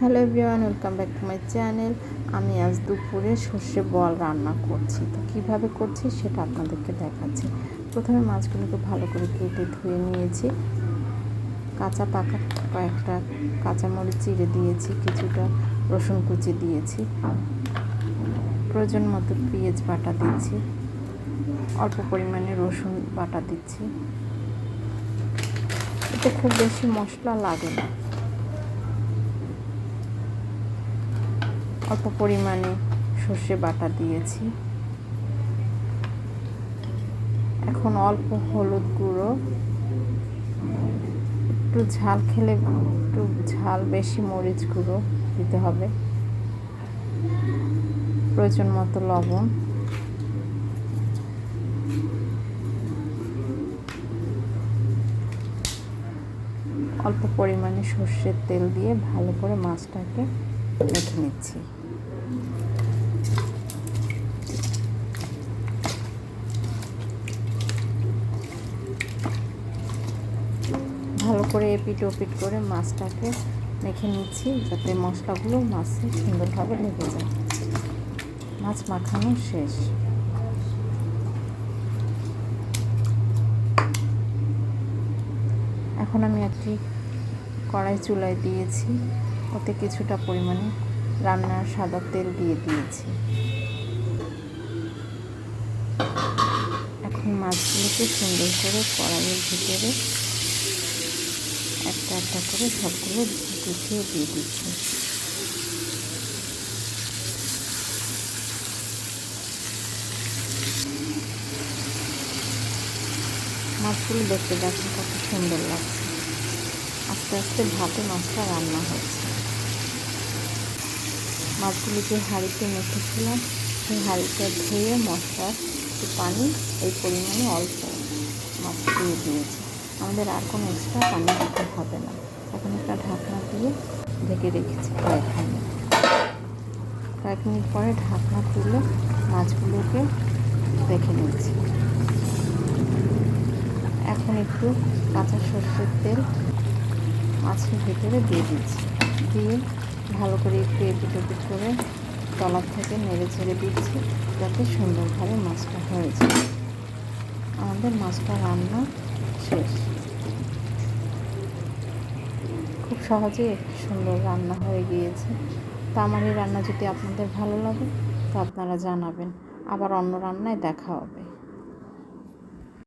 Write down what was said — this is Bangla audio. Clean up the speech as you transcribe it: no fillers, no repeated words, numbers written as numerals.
Hello everyone, welcome back to my channel. আমি আজ দুপুরে সর্ষে বল রান্না করছি। তো কীভাবে করছি সেটা আপনাদেরকে দেখাচ্ছি। প্রথমে মাছগুলোকে ভালো করে কেটে ধুয়ে নিয়েছি। কাঁচা পাকা কয়েকটা কাঁচামরিচ চিড়ে দিয়েছি, কিছুটা রসুন কুচি দিয়েছি, প্রয়োজন মতো পেঁয়াজ বাটা দিচ্ছি, অল্প পরিমাণে রসুন বাটা দিচ্ছি। এতে খুব বেশি মশলা লাগে না। অল্প পরিমাণে সর্ষে বাটা দিয়েছি। এখন অল্প হলুদ গুঁড়ো, একটু ঝাল খেলে একটু ঝাল বেশি মরিচ গুঁড়ো দিতে হবে, প্রয়োজন মতো লবণ, অল্প পরিমাণে সর্ষের তেল দিয়ে ভালো করে মাছটাকে মেখে নিচ্ছি। ভালো করে এপিট ওপিট করে মাছটাকে মেখে নিচ্ছি, যাতে মশলাগুলো মাছে সুন্দরভাবে লেগে যায়। মাছ মাখানো শেষ। এখন আমি একটি কড়াই চুলায় দিয়েছি, ওতে কিছুটা পরিমাণে রান্নার সাদা তেল দিয়ে দিয়েছি। এখন মাছগুলোকে সুন্দর করে কড়াইয়ের ভিতরে একটা একটা করে সবগুলো গুছিয়ে দিয়ে দিচ্ছি। মাছগুলো দেখতে দেখতে কত সুন্দর লাগছে। আস্তে আস্তে ভাতে মাছটা রান্না হচ্ছে। মাছগুলো যে হাঁড়িতে মেখেছিলাম সেই হাঁড়িটা ধুয়ে মশলার একটু পানি এই পরিমাণে অল্প মাছ দিয়ে দিয়েছি। আমাদের আর কোনো এক্সট্রা পানি দিতে হবে না। এখন একটা ঢাকনা দিয়ে ঢেকে রেখেছি কয়েক মিনিট পরে ঢাকনা তুলে মাছগুলোকে দেখে নিচ্ছি। এখন একটু কাঁচা সর্ষের তেল মাছের ভিতরে দিয়ে দিচ্ছি, দিয়ে ভালো করে একটু এপিট ওপিট করে তলার থেকে নেড়ে ছেড়ে দিচ্ছি, যাতে সুন্দরভাবে মাছটা হয়ে যায়। আমাদের মাছটা রান্না শেষ। খুব সহজেই একটি সুন্দর রান্না হয়ে গিয়েছে। তো আমার এই রান্না যদি আপনাদের ভালো লাগে তো আপনারা জানাবেন। আবার অন্য রান্নায় দেখা হবে।